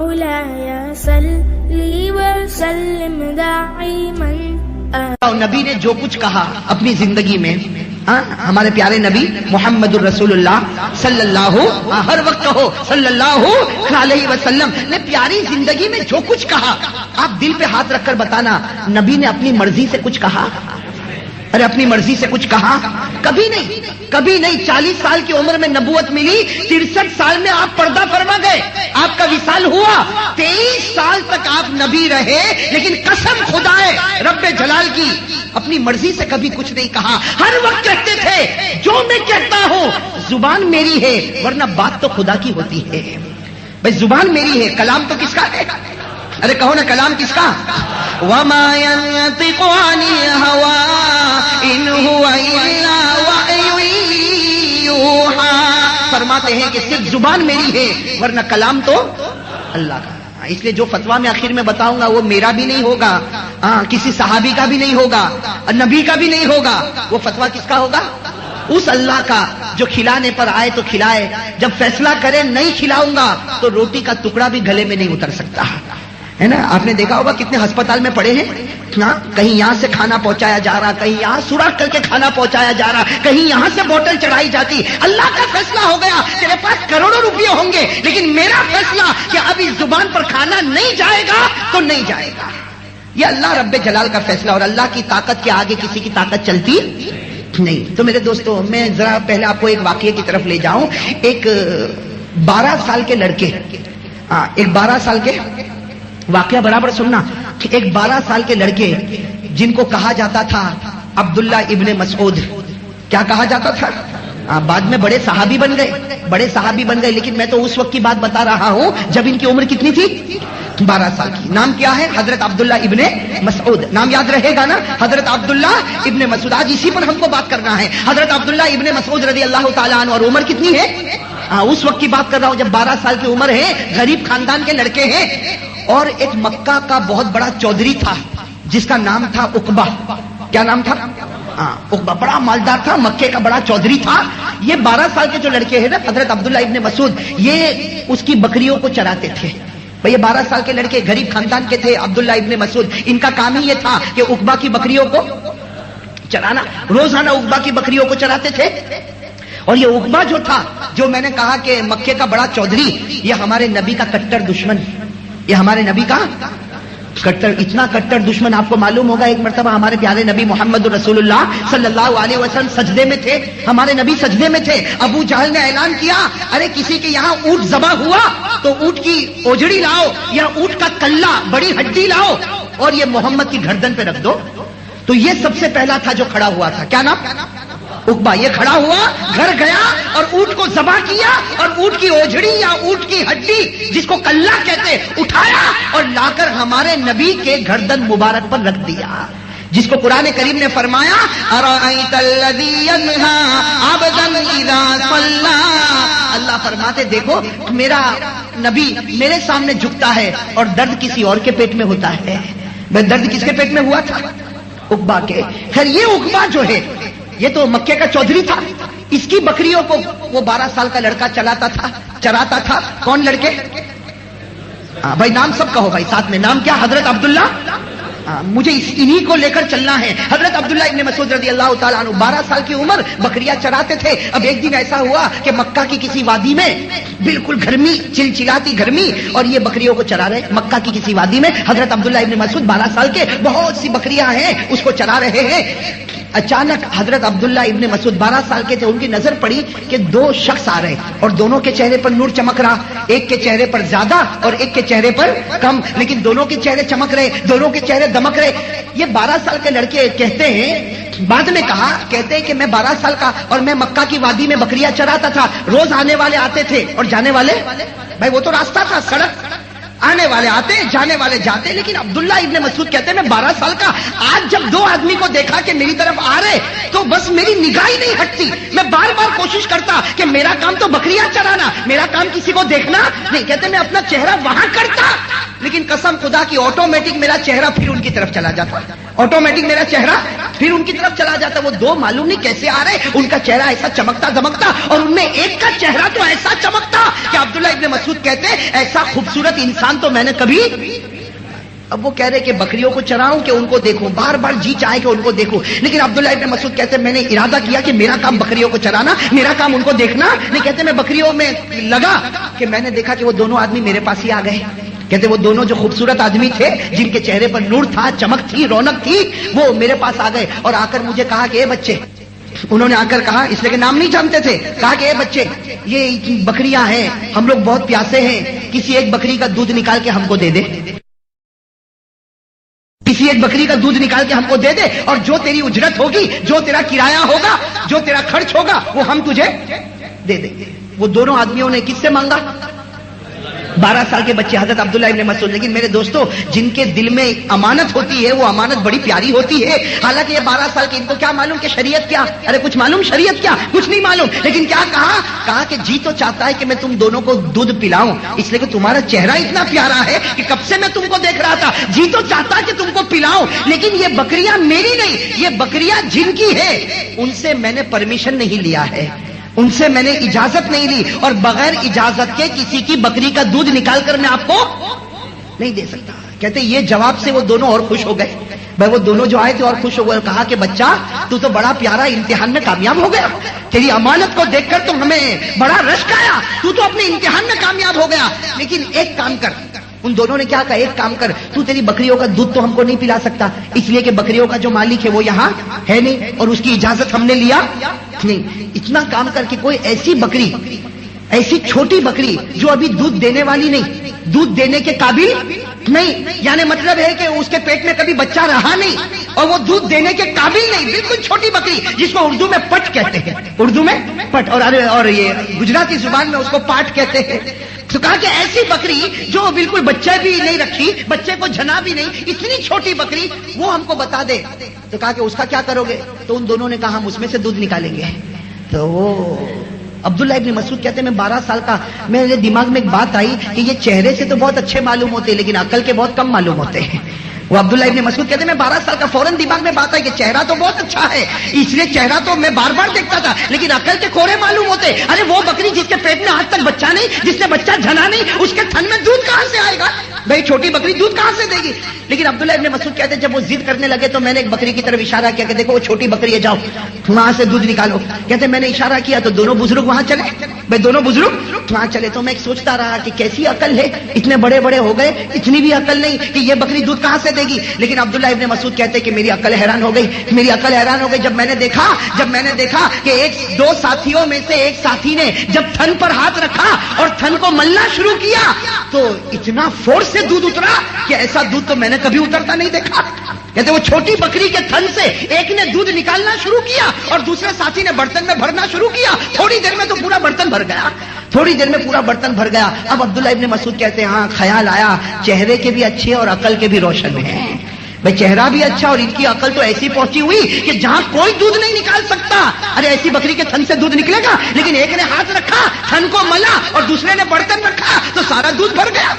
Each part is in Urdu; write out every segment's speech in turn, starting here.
مولاي صلی وسلم دائما. نبی نے جو کچھ کہا اپنی زندگی میں، ہمارے پیارے نبی محمد الرسول اللہ صلی اللہ، ہر وقت کہو صلی اللہ علیہ وسلم نے پیاری زندگی میں جو کچھ کہا، آپ دل پہ ہاتھ رکھ کر بتانا نبی نے اپنی مرضی سے کچھ کہا؟ ارے اپنی مرضی سے کچھ کہا؟ کبھی نہیں، کبھی نہیں. 40 سال کی عمر میں نبوت ملی، 63 سال میں آپ پردہ فرما گئے، آپ کا وصال ہوا. 23 سال تک آپ نبی رہے، لیکن قسم خدا ہے رب جلال کی، اپنی مرضی سے کبھی کچھ نہیں کہا. ہر وقت کہتے تھے جو میں کہتا ہوں زبان میری ہے، ورنہ بات تو خدا کی ہوتی ہے. بھائی زبان میری ہے، کلام تو کس کا ہے؟ ارے کہو نا کلام کس کا؟ وَمَا يَنطِقُ عَنِ الْهَوَىٰ إِنْ هُوَ إِلَّا وَحْيٌ يُوحَىٰ. فرماتے ہیں کہ صرف زبان میری ہے، ورنہ کلام تو اللہ کا. اس لیے جو فتویٰ میں آخر میں بتاؤں گا وہ میرا بھی نہیں ہوگا، کسی صحابی کا بھی نہیں ہوگا، نبی کا بھی نہیں ہوگا. وہ فتویٰ کس کا ہوگا؟ اس اللہ کا جو کھلانے پر آئے تو کھلائے، جب فیصلہ کرے نہیں کھلاؤں گا تو روٹی کا ٹکڑا بھی گلے میں نہیں اتر سکتا ہے نا. آپ نے دیکھا ہوگا کتنے ہسپتال میں پڑے ہیں، کہیں یہاں سے کھانا پہنچایا جا رہا، کہیں یہاں سوراخ کر کے کھانا پہنچایا جا رہا، کہیں یہاں سے بوتل چڑھائی جاتی. اللہ کا فیصلہ ہو گیا، تیرے پاس کروڑوں روپے ہوں گے، لیکن میرا فیصلہ کہ اب اس زبان پر کھانا نہیں جائے گا تو نہیں جائے گا. یہ اللہ رب جلال کا فیصلہ، اور اللہ کی طاقت کے آگے کسی کی طاقت چلتی نہیں. تو میرے دوستو، میں ذرا پہلے آپ کو ایک واقعے کی طرف لے جاؤں. ایک 12 سال کے لڑکے، ایک 12 سال کے واقعہ برابر سننا. ایک 12 سال کے لڑکے جن کو کہا جاتا تھا عبداللہ ابن مسعود. کیا کہا جاتا تھا؟ بعد میں بڑے صحابی بن گئے، بڑے صحابی بن گئے، لیکن میں تو اس وقت کی بات بتا رہا ہوں جب ان کی عمر کتنی تھی؟ 12 سال کی. نام کیا ہے؟ حضرت عبداللہ ابن مسعود. نام یاد رہے گا نا؟ حضرت عبداللہ ابن مسعود. آج اسی پر ہم کو بات کرنا ہے. حضرت عبداللہ ابن مسعود رضی اللہ تعالیٰ عنہ، اور عمر کتنی ہے؟ اس وقت کی بات کر رہا ہوں جب 12 سال کی عمر ہے، غریب خاندان کے لڑکے ہیں. اور ایک مکہ کا بہت بڑا چودھری تھا جس کا نام تھا عقبہ. کیا نام تھا؟ عقبہ بڑا مالدار تھا، مکے کا بڑا چودھری تھا. یہ 12 سال کے جو لڑکے ہیں نا، حضرت عبداللہ ابن مسعود، یہ اس کی بکریوں کو چراتے تھے. بھئی یہ 12 سال کے لڑکے غریب خاندان کے تھے. عبداللہ ابن مسعود، ان کا کام ہی یہ تھا کہ عقبہ کی بکریوں کو چرانا. روزانہ عقبہ کی بکریوں کو چراتے تھے. اور یہ عقبہ جو تھا، جو میں نے کہا کہ مکے کا بڑا چودھری، یہ ہمارے نبی کا کٹر دشمن، یہ ہمارے نبی کا کٹر، اتنا کٹر دشمن. آپ کو معلوم ہوگا ایک مرتبہ ہمارے پیارے نبی محمد رسول اللہ صلی اللہ علیہ وسلم سجدے میں تھے، ہمارے نبی سجدے میں تھے. ابو جہل نے اعلان کیا، ارے کسی کے یہاں اونٹ ذبح ہوا تو اونٹ کی اوجڑی لاؤ یا اونٹ کا کلہ، بڑی ہڈی لاؤ اور یہ محمد کی گردن پہ رکھ دو. تو یہ سب سے پہلا تھا جو کھڑا ہوا تھا. کیا نام؟ عقبہ. یہ کھڑا ہوا، گھر گیا اور اونٹ کو ذبح کیا، اور اونٹ کی اوجڑی یا اونٹ کی ہڈی جس کو کلہ کہتے اٹھایا اور لا کر ہمارے نبی کے گردن مبارک پر رکھ دیا، جس کو قرآن کریم نے فرمایا ارأیت الذی ینہا عبدا اذا صلی. اللہ فرماتے دیکھو میرا نبی میرے سامنے جھکتا ہے اور درد کسی اور کے پیٹ میں ہوتا ہے. درد کس کے پیٹ میں ہوا تھا؟ عقبہ کے. خیر یہ عقبہ جو ہے یہ تو مکے کا چودھری تھا. اس کی بکریوں کو وہ 12 سال کا لڑکا چراتا تھا. کون لڑکے؟ بھائی نام سب کہو بھائی ساتھ میں. نام کیا؟ حضرت عبداللہ. مجھے انہی کو لے کر چلنا ہے. حضرت عبداللہ ابن مسعود رضی اللہ تعالیٰ عنہ 12 سال کی عمر، بکریاں چراتے تھے. اب ایک دن ایسا ہوا کہ مکہ کی کسی وادی میں بالکل گرمی، چلچلاتی گرمی، اور یہ بکریوں کو چرا رہے. مکہ کی کسی وادی میں حضرت عبداللہ ابن مسعود 12 سال کے، بہت سی بکریاں ہیں، اس کو چرا رہے ہیں. اچانک حضرت عبداللہ ابن مسعود 12 سال کے تھے، ان کی نظر پڑی کہ 2 شخص آ رہے اور دونوں کے چہرے پر نور چمک رہا. ایک کے چہرے پر زیادہ اور ایک کے چہرے پر کم، لیکن دونوں کے چہرے چمک رہے، دونوں کے چہرے دمک رہے. یہ 12 سال کے لڑکے کہتے ہیں، بعد میں کہتے ہیں کہ میں 12 سال کا اور میں مکہ کی وادی میں بکریاں چراتا تھا. روز آنے والے آتے تھے اور جانے والے، بھائی وہ تو راستہ تھا، سڑک، آنے والے آتے جانے والے جاتے. لیکن عبداللہ ابن مسعود کہتے ہیں میں 12 سال کا، آج جب 2 آدمی کو دیکھا کہ میری طرف آ رہے تو بس میری نگاہ ہی نہیں ہٹتی. میں بار بار کوشش کرتا کہ میرا کام تو بکریاں چرانا، میرا کام کسی کو دیکھنا نہیں. کہتے میں اپنا چہرہ وہاں کرتا لیکن قسم خدا کی آٹومیٹک میرا چہرہ پھر ان کی طرف چلا جاتا، آٹومیٹک میرا چہرہ پھر ان کی طرف چلا جاتا. وہ دو معلوم نہیں کیسے آ رہے، ان کا چہرہ ایسا چمکتا دمکتا، اور ان میں ایک کا چہرہ تو ایسا چمکتا کہ عبداللہ ابن مسعود کہتے ایسا خوبصورت انسان تو میں نے کبھی. اب وہ کہہ رہے کہ بکریوں کو چراؤں کہ ان کو دیکھوں، بار بار جی چاہے کہ ان کو دیکھوں. لیکن عبداللہ ابن مسعود کہتے میں نے ارادہ کیا کہ میرا کام بکریوں کو چرانا، میرا کام ان کو دیکھنا نہیں. کہتے میں بکریوں میں لگا کہ میں نے دیکھا کہ وہ دونوں آدمی میرے پاس ہی آ گئے. کہتے وہ دونوں جو خوبصورت آدمی تھے جن کے چہرے پر نور تھا، چمک تھی، رونق تھی، وہ میرے پاس آ گئے اور آ کر مجھے کہا کہ اے بچے، انہوں نے آ کر کہا، اس لیے کہ نام نہیں جانتے تھے، کہا کہ اے بچے یہ بکریاں ہیں، ہم لوگ بہت پیاسے ہیں، کسی ایک بکری کا دودھ نکال کے ہم کو دے دے، کسی ایک بکری کا دودھ نکال کے ہم کو دے دے، اور جو تیری اجرت ہوگی، جو تیرا کرایہ ہوگا، جو تیرا خرچ ہوگا، وہ ہم تجھے دے دیں گے. وہ دونوں آدمیوں نے کس سے مانگا؟ 12 سال کے بچے حضرت عبداللہ ابن مسعود. لیکن میرے دوستوں، جن کے دل میں امانت ہوتی ہے وہ امانت بڑی پیاری ہوتی ہے. حالانکہ یہ 12 سال کے، ان کو کیا معلوم کہ شریعت کیا، ارے کچھ معلوم شریعت کیا، کچھ نہیں معلوم. لیکن کیا کہا کہ جی تو چاہتا ہے کہ میں تم دونوں کو دودھ پلاؤں، اس لیے کہ تمہارا چہرہ اتنا پیارا ہے کہ کب سے میں تم کو دیکھ رہا تھا. جی تو چاہتا ہے کہ تم کو پلاؤں، لیکن یہ بکریاں میری نہیں، یہ بکریاں جن کی ہے، ان سے میں نے پرمیشن نہیں لیا ہے، ان سے میں نے اجازت نہیں لی، اور بغیر اجازت کے کسی کی بکری کا دودھ نکال کر میں آپ کو نہیں دے سکتا. کہتے یہ جواب سے وہ دونوں اور خوش ہو گئے. بھائی وہ دونوں جو آئے تھے اور خوش ہو گئے، کہا کہ بچہ تو بڑا پیارا امتحان میں کامیاب ہو گیا، تیری امانت کو دیکھ کر تو ہمیں بڑا رشک آیا، تو اپنے امتحان میں کامیاب ہو گیا. لیکن ایک کام کر. ان دونوں نے کیا کہا؟ ایک کام کر، تو تیری بکریوں کا دودھ تو ہم کو نہیں پلا سکتا، اس لیے کہ بکریوں کا جو مالک ہے وہ یہاں ہے نہیں، اور اس کی اجازت ہم نے لیا نہیں. اتنا کام کر کے کوئی ایسی بکری، ایسی چھوٹی بکری جو ابھی دودھ دینے والی نہیں، دودھ دینے کے قابل نہیں، یعنی مطلب ہے کہ اس کے پیٹ میں کبھی بچہ رہا نہیں اور وہ دودھ دینے کے قابل نہیں، بالکل چھوٹی بکری جس کو اردو میں پٹ کہتے ہیں، اردو میں پٹ، اور یہ گجراتی زبان میں اس کو پاٹ کہتے ہیں. تو کہا کہ ایسی بکری جو بالکل بچہ بھی نہیں رکھی، بچے کو جنا بھی نہیں، اتنی چھوٹی بکری وہ ہم کو بتا دے. تو کہا کہ اس کا کیا کرو گے؟ تو ان دونوں نے کہا ہم اس میں سے دودھ نکالیں گے. تو وہ عبداللہ ابن مسعود کہتے ہیں میں 12 سال کا، میرے دماغ میں ایک بات آئی کہ یہ چہرے سے تو بہت اچھے معلوم ہوتے ہیں لیکن عقل کے بہت کم معلوم ہوتے ہیں. وہ عبداللہ ابن مسعود کہتے ہیں میں 12 سال کا، فوراً دماغ میں بات آئی کہ چہرہ تو بہت اچھا ہے، اس لیے چہرہ تو میں بار بار دیکھتا تھا، لیکن عقل کے کورے معلوم ہوتے. ارے وہ بکری جس کے پیٹ میں آج تک بچہ نہیں، جس نے بچہ جنا نہیں، اس کے تھن میں دودھ کہاں سے آئے گا؟ بھائی چھوٹی بکری دودھ کہاں سے دے گی؟ لیکن عبداللہ ابن مسعود کہتے ہیں جب وہ ضد کرنے لگے تو میں نے ایک بکری کی طرف اشارہ کیا کہ دیکھو وہ چھوٹی بکری ہے، جاؤ وہاں سے دودھ نکالو. کہتے میں نے اشارہ کیا تو دونوں بزرگ وہاں چلے. بھائی دونوں بزرگ وہاں چلے تو میں ایک سوچتا رہا کہ کیسی عقل ہے، اتنے بڑے بڑے ہو گئے، اتنی بھی عقل نہیں کہ یہ بکری دودھ کہاں سے دے گی. لیکن عبداللہ ابن مسعود کہتے ہیں کہ میری عقل حیران ہو گئی، میری عقل حیران ہو گئی جب میں نے دیکھا کہ دو ساتھیوں میں سے ایک ساتھی نے جب تھن پر ہاتھ رکھا اور تھن کو ملنا شروع کیا تو اتنا فورس سے دودھ اترا کہ ایسا دودھ تو میں نے کبھی اترتا نہیں دیکھا. کہتے وہ چھوٹی بکری کے تھن سے ایک نے دودھ نکالنا شروع کیا اور دوسرے ساتھی نے برتن میں بھرنا شروع کیا. تھوڑی دیر میں تو پورا برتن بھر گیا، تھوڑی دیر میں پورا برتن بھر گیا. اب عبداللہ ابن مسعود کہتے ہیں ہاں خیال آیا چہرے کے بھی اچھے اور عقل کے بھی روشن ہیں. بھائی چہرہ بھی اچھا اور ان کی عقل تو ایسی پہنچی ہوئی کہ جہاں کوئی دودھ نہیں نکال سکتا. ارے ایسی بکری کے تھن سے دودھ نکلے گا؟ لیکن ایک نے ہاتھ رکھا، تھن کو ملا، اور دوسرے نے برتن رکھا تو سارا دودھ بھر گیا.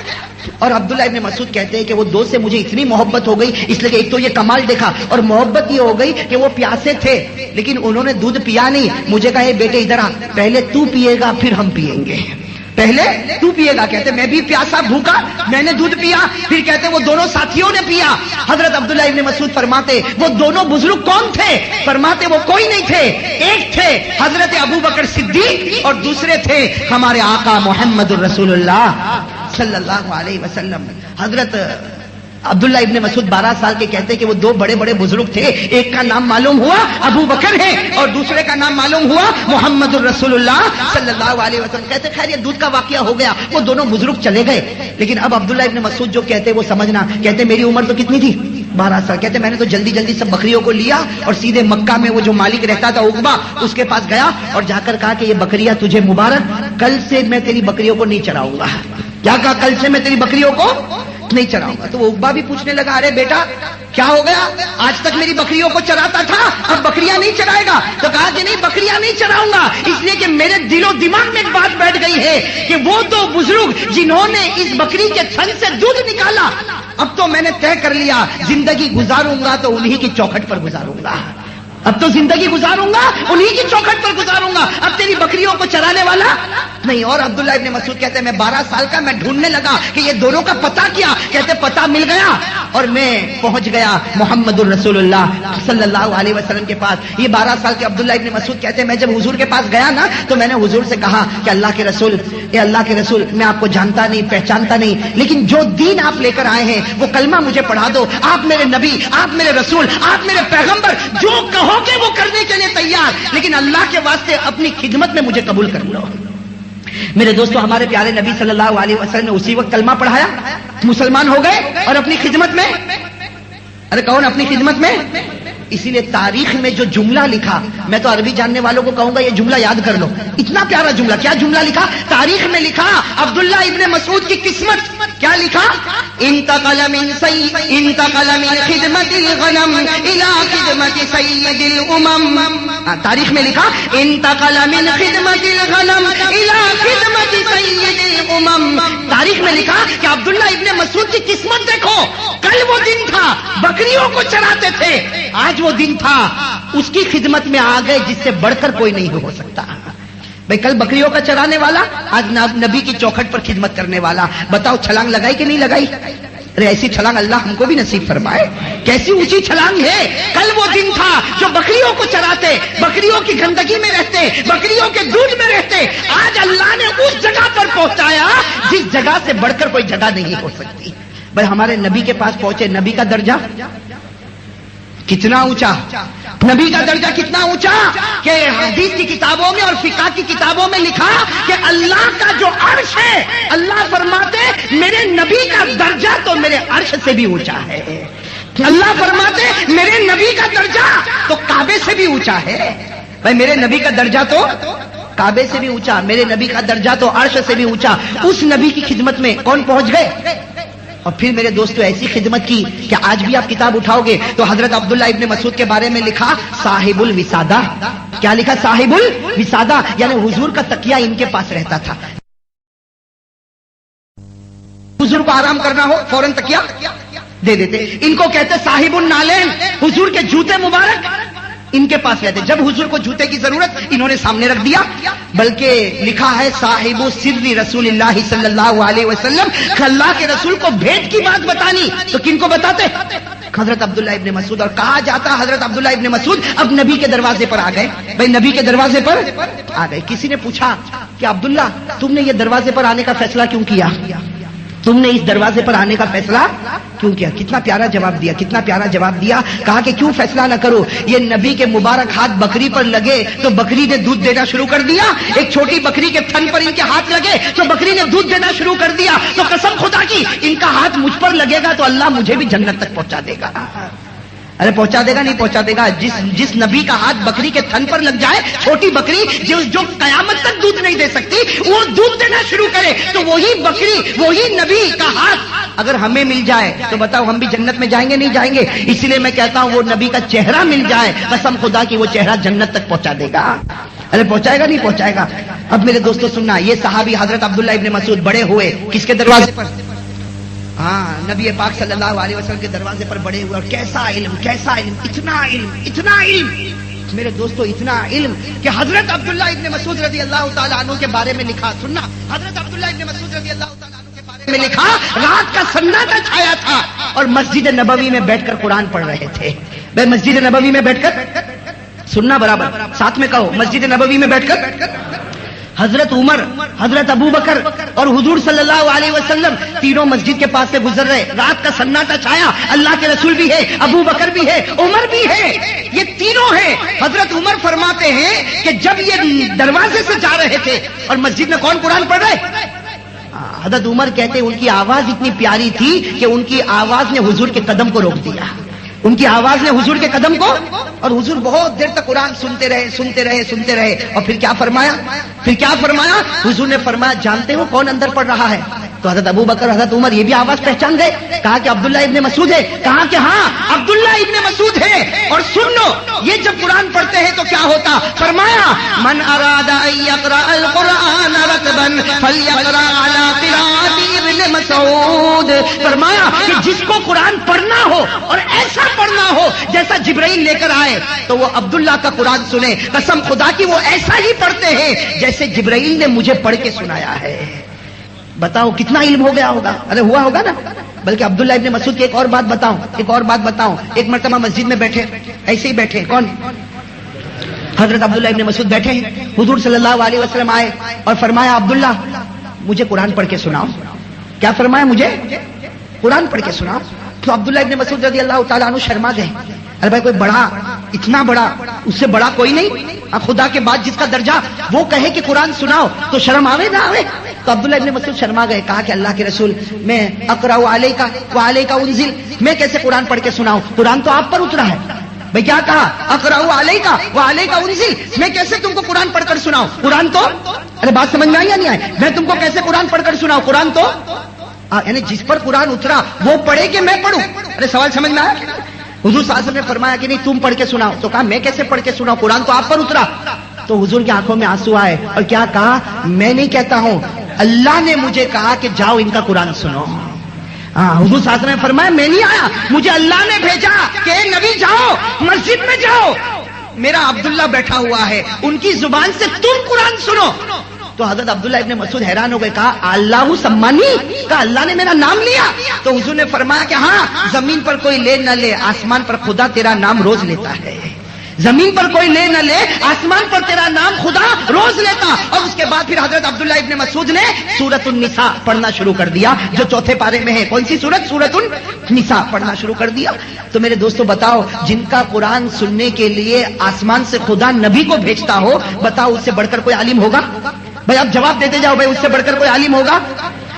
اور عبداللہ ابن مسعود کہتے ہیں کہ وہ دو سے مجھے اتنی محبت ہو گئی، اس لیے کہ ایک تو یہ کمال دیکھا اور محبت یہ ہو گئی کہ وہ پیاسے تھے لیکن انہوں نے دودھ پیا نہیں. مجھے کہا بیٹے ادھر آ، پہلے تو پیے گا پھر ہم پیئیں گے، پہلے تو پیے گا. کہتے میں بھی پیاسا بھوکا، میں نے دودھ پیا، پھر کہتے وہ دونوں ساتھیوں نے پیا. حضرت عبداللہ ابن مسعود فرماتے وہ دونوں بزرگ کون تھے؟ فرماتے وہ کوئی نہیں تھے، ایک تھے حضرت ابو بکر صدیق اور دوسرے تھے ہمارے آقا محمد الرسول اللہ صلی اللہ علیہ وسلم. حضرت عبداللہ ابن مسعود 12 سال کے کہتے کہ وہ دو بڑے بڑے بزرگ تھے، ایک کا نام معلوم ہوا ابو بکر ہے اور دوسرے کا نام معلوم ہوا محمد الرسول اللہ صلی اللہ علیہ وسلم. کہتے خیر یہ دودھ کا واقعہ ہو گیا، وہ دونوں بزرگ چلے گئے. لیکن اب عبداللہ ابن مسعود جو کہتے وہ سمجھنا، کہتے میری عمر تو کتنی تھی؟ 12 سال. کہتے میں نے تو جلدی جلدی سب بکریوں کو لیا اور سیدھے مکہ میں وہ جو مالک رہتا تھا عقبہ اس کے پاس گیا اور جا کر کہا کہ یہ بکریاں تجھے مبارک، کل سے میں تیری بکریوں کو نہیں چراؤں گا. کیا کہا؟ کل سے میں تیری بکریوں کو نہیں چراؤں گا. تو وہ عقبہ بھی پوچھنے لگا ارے بیٹا کیا ہو گیا؟ آج تک میری بکریوں کو چراتا تھا، اب بکریاں نہیں چرائے گا؟ تو کہا کہ نہیں، بکریاں نہیں چراؤں گا، اس لیے کہ میرے دل و دماغ میں ایک بات بیٹھ گئی ہے کہ وہ دو بزرگ جنہوں نے اس بکری کے تھن سے دودھ نکالا، اب تو میں نے طے کر لیا زندگی گزاروں گا تو انہی کی چوکھٹ پر گزاروں گا، اب تو زندگی گزاروں گا انہی کی چوکھٹ پر گزاروں گا، اب تیری بکریوں کو چرانے والا نہیں۔ اور عبداللہ ابن مسعود کہتے ہیں میں 12 سال کا، میں ڈھونڈنے لگا کہ یہ دونوں کا پتہ کیا، کہتے پتہ مل گیا اور میں پہنچ گیا محمد الرسول اللہ صلی اللہ علیہ وسلم کے پاس۔ یہ 12 سال کے عبداللہ ابن مسعود کہتے ہیں میں جب حضور کے پاس گیا نا تو میں نے حضور سے کہا کہ اللہ کے رسول، اے اللہ کے رسول، میں آپ کو جانتا نہیں، پہچانتا نہیں، لیکن جو دین آپ لے کر آئے ہیں وہ کلمہ مجھے پڑھا دو، آپ میرے نبی، آپ میرے رسول، آپ میرے پیغمبر، جو کہو کہ وہ کرنے کے لیے تیار، لیکن اللہ کے واسطے اپنی خدمت میں مجھے قبول کر لو۔ میرے دوستو، ہمارے پیارے نبی صلی اللہ علیہ وسلم نے اسی وقت کلمہ پڑھایا، مسلمان ہو گئے اور اپنی خدمت میں، ارے کون اپنی خدمت میں؟ اسی لیے تاریخ میں جو جملہ لکھا، میں تو عربی جاننے والوں کو کہوں گا یہ جملہ یاد کر لو، اتنا پیارا جملہ۔ کیا جملہ لکھا؟ تاریخ میں لکھا عبداللہ ابن مسعود کی قسمت کیا لکھا؟ انتقل من خدمت الغنم الى خدمت سید الامم۔ تاریخ میں لکھا انتقل من خدمت الغنم الى خدمت سید الامم۔ تاریخ میں لکھا کہ عبداللہ ابن مسعود کی قسمت دیکھو، کل وہ دن تھا بکریوں کو چراتے تھے، آج وہ دن تھا اس کی خدمت میں آ گئے جس سے بڑھ کر کوئی نہیں ہو سکتا۔ بھائی کل بکریوں کا چرانے والا، آج نبی کی چوکھٹ پر خدمت کرنے والا، بتاؤ چھلانگ لگائی کہ نہیں لگائی؟ ارے ایسی چھلانگ اللہ ہم کو بھی نصیب فرمائے، کیسی اونچی چھلانگ ہے۔ کل وہ دن تھا جو بکریوں کو چراتے، بکریوں کی گندگی میں رہتے، بکریوں کے دودھ میں رہتے، آج اللہ نے اس جگہ پر پہنچایا جس جگہ سے بڑھ کر کوئی جگہ نہیں ہو سکتی۔ بھائی ہمارے نبی کے پاس پہنچے، نبی کا درجہ کتنا اونچا، نبی کا درجہ کتنا اونچا کہ حدیث کی کتابوں میں اور فقہ کی کتابوں میں لکھا کہ اللہ کا جو عرش ہے، اللہ فرماتے میرے نبی کا درجہ تو میرے عرش سے بھی اونچا ہے۔ اللہ فرماتے میرے نبی کا درجہ تو کعبے سے بھی اونچا ہے۔ بھائی میرے نبی کا درجہ تو کعبے سے بھی اونچا، میرے نبی کا درجہ تو عرش سے بھی اونچا۔ اس نبی کی خدمت میں کون پہنچ گئے؟ اور پھر میرے دوستو ایسی خدمت کی کہ آج بھی آپ کتاب اٹھاؤ گے تو حضرت عبداللہ ابن مسعود کے بارے میں لکھا صاحب الوسادہ۔ کیا لکھا؟ صاحب الوسادہ، یعنی حضور کا تکیہ ان کے پاس رہتا تھا۔ حضور کو آرام کرنا ہو فوراً تکیہ دے دیتے۔ ان کو کہتے صاحب النالین، حضور کے جوتے مبارک ان کے پاس رہتے، جب حضور کو جوتے کی ضرورت انہوں نے سامنے رکھ دیا۔ بلکہ لکھا ہے صاحب سر رسول اللہ صلی اللہ علیہ وسلم، اللہ کے رسول کو بھیٹ کی بات بتانی تو کن کو بتاتے؟ حضرت عبداللہ ابن مسعود۔ اور کہا جاتا حضرت عبداللہ ابن مسعود اب نبی کے دروازے پر آ گئے۔ بھائی نبی کے دروازے پر آ گئے۔ کسی نے پوچھا کہ عبداللہ تم نے یہ دروازے پر آنے کا فیصلہ کیوں کیا؟ تم نے اس دروازے پر آنے کا فیصلہ کیوں کیا؟ کتنا پیارا جواب دیا، کتنا پیارا جواب دیا۔ کہا کہ کیوں فیصلہ نہ کرو، یہ نبی کے مبارک ہاتھ بکری پر لگے تو بکری نے دودھ دینا شروع کر دیا، ایک چھوٹی بکری کے تھن پر ان کے ہاتھ لگے تو بکری نے دودھ دینا شروع کر دیا، تو قسم خدا کی ان کا ہاتھ مجھ پر لگے گا تو اللہ مجھے بھی جنت تک پہنچا دے گا۔ ارے پہنچا دے گا نہیں پہنچا دے گا؟ جس نبی کا ہاتھ بکری کے تھن پر لگ جائے، چھوٹی بکری جو قیامت تک دودھ نہیں دے سکتی وہ دودھ دینا شروع کرے، تو وہی بکری، وہی نبی کا ہاتھ اگر ہمیں مل جائے تو بتاؤ ہم بھی جنت میں جائیں گے نہیں جائیں گے؟ اس لیے میں کہتا ہوں وہ نبی کا چہرہ مل جائے، قسم خدا کی وہ چہرہ جنت تک پہنچا دے گا۔ ارے پہنچائے گا نہیں پہنچائے گا؟ اب میرے دوستو سننا، یہ صحابی حضرت عبداللہ ابن مسعود بڑے ہوئے کس کے دروازے پر؟ ہاں نبی پاک صلی اللہ علیہ وسلم کے دروازے پر بڑے ہوئے، اور کیسا علم، کیسا علم، اتنا علم، اتنا علم میرے دوستو، اتنا علم کہ حضرت عبداللہ ابن مسعود رضی اللہ تعالیٰ عنہ کے بارے میں لکھا، سننا، حضرت عبداللہ ابن مسعود رضی اللہ تعالیٰ عنہ کے بارے میں لکھا رات کا سناٹا چھایا تھا اور مسجد نبوی میں بیٹھ کر قرآن پڑھ رہے تھے۔ بھائی مسجد نبوی میں بیٹھ کر سننا، برابر ساتھ میں کہو، مسجد نبوی میں بیٹھ کر حضرت عمر، حضرت ابو بکر اور حضور صلی اللہ علیہ وسلم تینوں مسجد کے پاس سے گزر رہے، رات کا سناٹا چھایا، اللہ کے رسول بھی ہے، ابو بکر بھی ہے، عمر بھی ہے، یہ تینوں ہیں۔ حضرت عمر فرماتے ہیں کہ جب یہ دروازے سے جا رہے تھے اور مسجد میں کون قرآن پڑھ رہے؟ حضرت عمر کہتے ہیں ان کی آواز اتنی پیاری تھی کہ ان کی آواز نے حضور کے قدم کو روک دیا، ان کی آواز نے حضور کے قدم کو، اور حضور بہت دیر تک قرآن سنتے رہے، سنتے رہے، سنتے رہے، اور پھر کیا فرمایا؟ پھر کیا فرمایا؟ حضور نے فرمایا جانتے ہو کون اندر پڑھ رہا ہے؟ تو حضرت ابو بکر حضرت عمر یہ بھی آواز پہچان گئے, کہا کہ عبداللہ ابن مسعود ہے, کہا کہ ہاں عبداللہ ابن مسعود ہے. اور سن لو یہ جب قرآن پڑھتے ہیں تو کیا ہوتا, فرمایا من اراد ان یقرأ القرآن رتبا فلیقرأ علی قراءۃ ابن مسعود. فرمایا کہ جس کو قرآن پڑھنا ہو اور ایسا پڑھنا ہو جیسا جبرائیل لے کر آئے تو وہ عبداللہ کا قرآن سنے. قسم خدا کی وہ ایسا ہی پڑھتے ہیں جیسے جبرائیل نے مجھے پڑھ کے سنایا ہے. بتاؤ کتنا علم ہو گیا ہوگا, ارے ہوا ہوگا نا. بلکہ عبداللہ ابن مسعود کی ایک اور بات بتاؤں, ایک مرتبہ مسجد میں بیٹھے, ایسے ہی بیٹھے, کون, حضرت عبداللہ ابن مسعود بیٹھے ہیں. حضور صلی اللہ علیہ وسلم آئے اور فرمایا عبداللہ مجھے قرآن پڑھ کے سناؤ. کیا فرمایا, مجھے قرآن پڑھ کے سناؤ. تو عبداللہ ابن مسعود رضی اللہ تعالیٰ عنہ شرما گئے. ارے بھائی کوئی بڑا, اتنا بڑا, اس سے بڑا کوئی نہیں, خدا کے بعد جس کا درجہ وہ کہے کہ قرآن سناؤ تو شرم آوے نہ آوے. تو عبداللہ ابن مسعود شرما گئے, کہا کہ اللہ کے رسول میں اقرأ علیک وعلیک انزل, میں کیسے قرآن پڑھ کے سناؤں, قرآن تو آپ پر اترا ہے. بھائی کیا کہا, اقرأ علیک وعلیک انزل, میں کیسے تم کو قرآن پڑھ کر سناؤں, قرآن تو, ارے بات سمجھ میں آئی یا نہیں آئی, میں تم کو کیسے قرآن پڑھ کر سناؤں, قرآن تو, یعنی جس پر قرآن اترا وہ پڑھے کہ میں پڑھوں. ارے سوال سمجھ میں آیا. حضور صلی اللہ علیہ وسلم نے فرمایا کہ نہیں تم پڑھ کے سناؤ. تو کہا میں کیسے پڑھ کے سناؤں, قرآن تو آپ پر اترا. تو حضور کی آنکھوں میں آنسو آئے اور کیا کہا, میں نہیں کہتا ہوں, اللہ نے مجھے کہا کہ جاؤ ان کا قرآن سنو. حضور صلی اللہ علیہ وسلم نے فرمایا میں نہیں آیا, مجھے اللہ نے بھیجا کہ نبی جاؤ مسجد میں جاؤ, میرا عبداللہ بیٹھا ہوا ہے, ان کی زبان سے تم قرآن سنو. تو حضرت عبداللہ ابن مسعود حیران ہو گئے, کہا اللہ سمانی, کہا اللہ نے میرا نام لیا. تو حضور نے فرمایا کہ ہاں زمین پر کوئی لے نہ لے, آسمان پر خدا تیرا نام روز لیتا ہے. زمین پر کوئی لے نہ لے, آسمان پر تیرا نام خدا روز لیتا. اور اس کے بعد پھر حضرت عبداللہ ابن مسعود نے سورۃ النساء پڑھنا شروع کر دیا, جو چوتھے پارے میں ہے. کون سی سورت, سورۃ النساء پڑھنا شروع کر دیا. تو میرے دوستو بتاؤ, جن کا قرآن سننے کے لیے آسمان سے خدا نبی کو بھیجتا ہو, بتاؤ اس سے بڑھ کر کوئی عالم ہوگا؟ بھائی آپ جواب دیتے جاؤ, بھائی اس سے بڑھ کر کوئی عالم ہوگا؟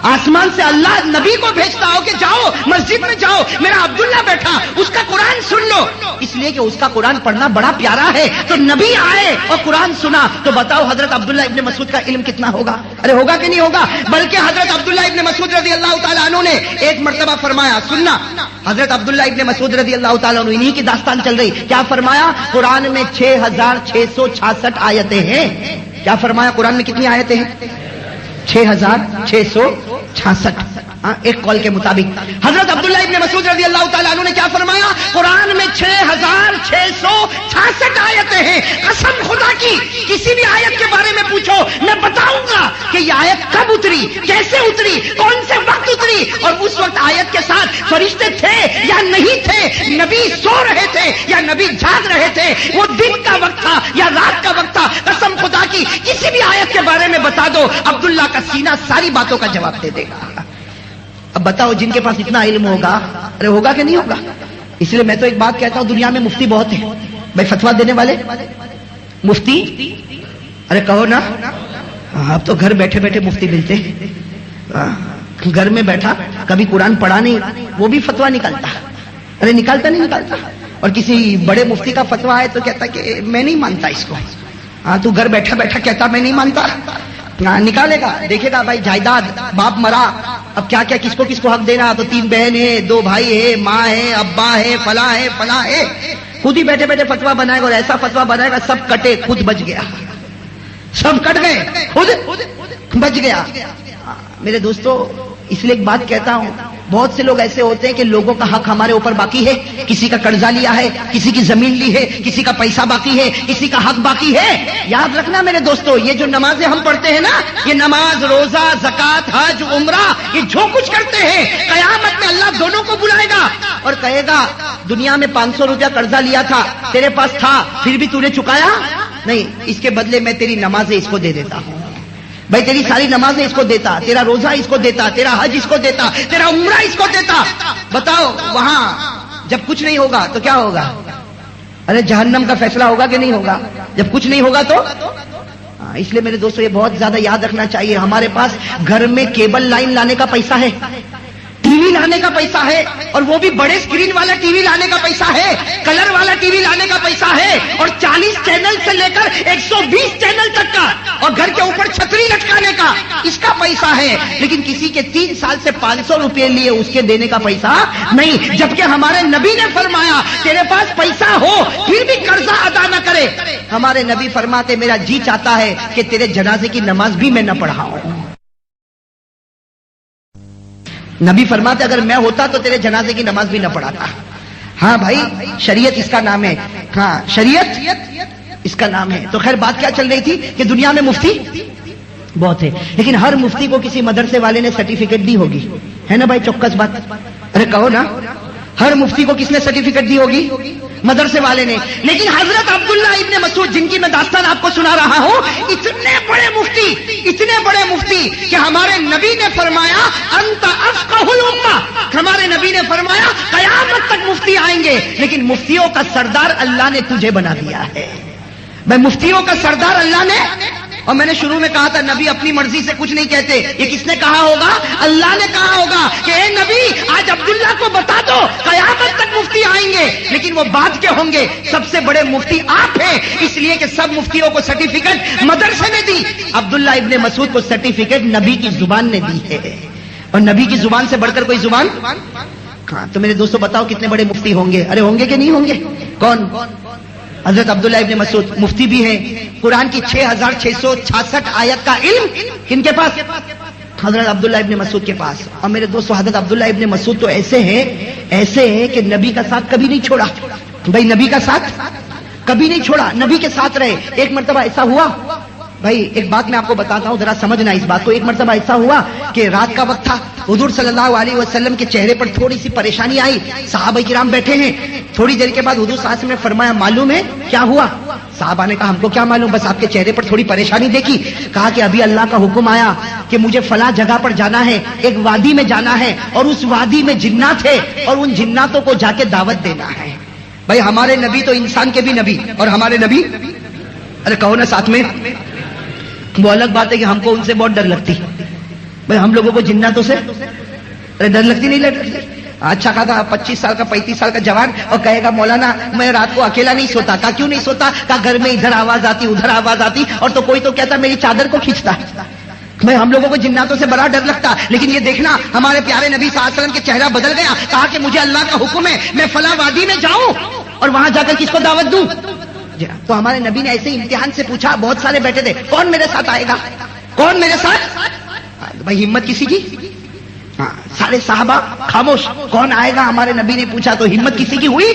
آسمان سے اللہ نبی کو بھیجتا ہو کہ جاؤ مسجد میں جاؤ, میرا عبداللہ بیٹھا, اس کا قرآن سن لو. اس لیے کہ اس کا قرآن پڑھنا بڑا پیارا ہے. تو نبی آئے اور قرآن سنا, تو بتاؤ حضرت عبداللہ ابن مسعود کا علم کتنا ہوگا؟ ارے ہوگا کہ نہیں ہوگا؟ بلکہ حضرت عبداللہ ابن مسعود رضی اللہ تعالیٰ عنہ نے ایک مرتبہ فرمایا, سننا, حضرت عبداللہ ابن مسعود رضی اللہ تعالیٰ عنہ, انہی کی داستان چل رہی. کیا فرمایا, قرآن میں 6666 آیتیں ہیں. کیا فرمایا, قرآن میں کتنی آیتیں ہیں؟ 6666. ایک قول کے مطابق حضرت عبداللہ ابن مسعود رضی اللہ تعالیٰ عنہ نے کیا فرمایا, قرآن میں 6666 آیتیں ہیں. قسم خدا کی کسی بھی آیت کے بارے میں پوچھو, میں بتاؤں گا کہ یہ آیت کب اتری, کیسے اتری, کون سے وقت اتری, اور اس وقت آیت کے ساتھ فرشتے تھے یا نہیں تھے, نبی سو رہے تھے یا نبی جاگ رہے تھے, وہ دن کا وقت تھا یا رات کا وقت تھا. قسم خدا کی کسی بھی آیت کے بارے میں بتا دو, عبداللہ کا سینہ ساری باتوں کا جواب دے دے گا. اب بتاؤ جن کے پاس اتنا علم ہوگا, ارے ہوگا کہ نہیں ہوگا؟ اس لیے میں تو ایک بات کہتا ہوں, دنیا میں مفتی بہت ہیں بھائی, فتوا دینے والے مفتی, ارے کہو نا, اب تو گھر بیٹھے بیٹھے مفتی ملتے, گھر میں بیٹھا, کبھی قرآن پڑھا نہیں, وہ بھی فتوا نکالتا. ارے نکالتا نہیں نکالتا. اور کسی بڑے مفتی کا فتوا ہے تو کہتا کہ میں نہیں مانتا اس کو. تو گھر بیٹھا بیٹھا کہتا میں نہیں مانتا, نکالے گا, دیکھے گا بھائی جائیداد, باپ مرا, اب کیا کیا کس کو حق دینا, تو 3 بہن ہے, 2 بھائی ہے, ماں ہے, ابا ہے, فلاں ہے, خود ہی بیٹھے بیٹھے فتوا بنائے گا, اور ایسا فتوا بنائے گا سب کٹے, خود بچ گیا, سب کٹ گئے, خود بچ گیا. میرے دوستو اس لیے ایک بات کہتا ہوں, بہت سے لوگ ایسے ہوتے ہیں کہ لوگوں کا حق ہمارے اوپر باقی ہے, کسی کا قرضہ لیا ہے, کسی کی زمین لی ہے, کسی کا پیسہ باقی ہے, کسی کا حق باقی ہے. یاد رکھنا میرے دوستو, یہ جو نمازیں ہم پڑھتے ہیں نا, یہ نماز, روزہ, زکات, حج, عمرہ, یہ جو کچھ کرتے ہیں, قیامت میں اللہ دونوں کو بلائے گا اور کہے گا دنیا میں 500 روپیہ قرضہ لیا تھا, تیرے پاس تھا, پھر بھی تو نے چکایا نہیں, اس کے بدلے میں تیری نمازیں اس کو دے دیتا ہوں. بھائی تیری ساری نمازیں اس کو دیتا, تیرا روزہ اس کو دیتا, تیرا حج اس کو دیتا, تیرا عمرہ اس کو دیتا. بتاؤ وہاں جب کچھ نہیں ہوگا تو کیا ہوگا؟ ارے جہنم کا فیصلہ ہوگا کہ نہیں ہوگا؟ جب کچھ نہیں ہوگا تو اس لیے میرے دوستو یہ بہت زیادہ یاد رکھنا چاہیے, ہمارے پاس گھر میں کیبل لائن لانے کا پیسہ ہے, ٹی ٹی وی لانے کا پیسہ ہے، اور وہ بھی بڑے اسکرین والا ٹی وی لانے کا پیسہ ہے، کلر والا ٹی وی لانے کا پیسہ ہے، اور 40 چینل سے لے کر 120 چینل تک کا، اور گھر کے اوپر چھتری لٹکانے کا اس کا پیسہ ہے، لیکن کسی کے 3 سال سے 500 روپے لیے اس کے دینے کا پیسہ نہیں. جبکہ ہمارے نبی نے فرمایا تیرے پاس پیسہ ہو پھر بھی قرضہ ادا نہ کرے. ہمارے نبی فرماتے میرا جی چاہتا ہے کہ تیرے جنازے کی نماز بھی میں نہ پڑھاؤں. نبی فرماتے اگر میں ہوتا تو تیرے جنازے کی نماز بھی نہ پڑھاتا. ہاں بھائی، شریعت اس کا نام ہے. ہاں شریعت اس کا نام ہے. تو خیر بات کیا چل رہی تھی کہ دنیا میں مفتی بہت ہے، لیکن ہر مفتی کو کسی مدرسے والے نے سرٹیفکیٹ دی ہوگی، ہے نا بھائی؟ چوکس بات، ارے کہو نا. ہر مفتی کو کس نے سرٹیفکیٹ دی ہوگی؟ مدرسے والے نے. لیکن حضرت عبداللہ ابن مسعود جن کی میں داستان آپ کو سنا رہا ہوں، اتنے بڑے مفتی کہ ہمارے نبی نے فرمایا انت افقہ الامہ. ہمارے نبی نے فرمایا قیامت تک مفتی آئیں گے، لیکن مفتیوں کا سردار اللہ نے تجھے بنا دیا ہے. میں مفتیوں کا سردار اللہ نے. اور میں نے شروع میں کہا تھا نبی اپنی مرضی سے کچھ نہیں کہتے. یہ کس نے کہا ہوگا؟ اللہ نے کہا ہوگا کہ اے نبی آج عبداللہ کو بتا دو قیامت تک مفتی آئیں گے، لیکن وہ بعد کے ہوں گے. سب سے بڑے مفتی آپ ہیں، اس لیے کہ سب مفتیوں کو سرٹیفکیٹ مدرسے نے دی. عبداللہ ابن مسعود کو سرٹیفکیٹ نبی کی زبان نے دی ہے، اور نبی کی زبان سے بڑھ کر کوئی زبان. ہاں تو میرے دوستوں بتاؤ کتنے بڑے مفتی ہوں گے؟ ارے ہوں گے کہ نہیں ہوں گے؟ کون؟ حضرت عبداللہ ابن مسعود مفتی بھی ہیں. قرآن کی 6666 آیت کا علم کن کے پاس؟ حضرت عبداللہ ابن مسعود کے پاس. اور میرے دوستو حضرت عبداللہ ابن مسعود تو ایسے ہیں کہ نبی کا ساتھ کبھی نہیں چھوڑا. بھائی نبی کا ساتھ کبھی نہیں چھوڑا، نبی کے ساتھ رہے. ایک مرتبہ ایسا ہوا بھائی، ایک بات میں آپ کو بتاتا ہوں، ذرا سمجھنا اس بات کو. ایک مرتبہ ایسا ہوا کہ رات کا وقت تھا، حضور صلی اللہ علیہ وسلم کے چہرے پر تھوڑی سی پریشانی آئی. صحابہ کرام بیٹھے ہیں. تھوڑی دیر کے بعد حضور صلی اللہ علیہ وسلم نے فرمایا معلوم ہے کیا ہوا؟ صحابہ نے کہا ہم کو کیا معلوم، بس آپ کے چہرے پر تھوڑی پریشانی دیکھی. کہا کہ ابھی اللہ کا حکم آیا کہ مجھے فلاں جگہ پر جانا ہے، ایک وادی میں جانا ہے، اور اس وادی میں جنات ہے، اور ان جناتوں کو جا کے دعوت دینا ہے. بھائی ہمارے نبی تو انسان کے بھی نبی، اور ہمارے نبی، ارے کہو نا ساتھ میں. وہ الگ بات ہے کہ ہم کو ان سے بہت ڈر لگتی. بھائی ہم لوگوں کو جناتوں سے ڈر لگتی نہیں لگتی؟ اچھا کہا 25 سال کا 35 سال کا جوان اور کہے گا مولانا میں رات کو اکیلا نہیں سوتا. کہا کیوں نہیں سوتا؟ کہا گھر میں ادھر آواز آتی ادھر آواز آتی، اور تو کوئی تو کہتا میری چادر کو کھینچتا. میں ہم لوگوں کو جناتوں سے بڑا ڈر لگتا. لیکن یہ دیکھنا ہمارے پیارے نبی صلی اللہ علیہ وسلم کے چہرہ بدل گیا. کہا کہ مجھے اللہ کا حکم ہے میں فلاں وادی میں جاؤں اور وہاں جا کر کس کو دعوت دوں. تو ہمارے نبی نے ایسے امتحان سے پوچھا. بہت سارے بیٹھے تھے، کون میرے ساتھ آئے گا؟ کون میرے ساتھ؟ بھائی ہمت کسی کی؟ ہاں سارے صحابہ خاموش. کون آئے گا؟ ہمارے نبی نے پوچھا تو ہمت کسی کی ہوئی.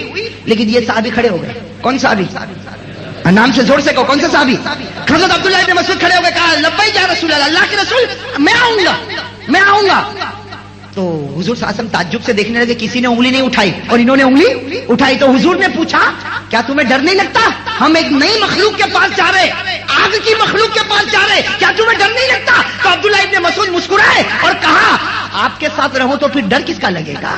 لیکن یہ صحابی کھڑے ہو گئے. کون صحابی؟ نام سے زور سے کہو کون سا صحابی؟ حضرت عبداللہ ابن مسعود کھڑے ہو گئے. کہا لبیک یا رسول اللہ، اللہ کے رسول میں آؤں گا. تو حضور صلی اللہ علیہ وسلم تعجب سے دیکھنے لگے. کسی نے انگلی نہیں اٹھائی اور انہوں نے انگلی اٹھائی. تو حضور نے پوچھا کیا تمہیں ڈر نہیں لگتا؟ ہم ایک نئی مخلوق کے پاس جا رہے، آگ کی مخلوق کے پاس جا رہے، کیا تمہیں ڈر نہیں لگتا؟ تو عبداللہ ابن مسعود مسکرائے اور کہا آپ کے ساتھ رہو تو پھر ڈر کس کا لگے گا؟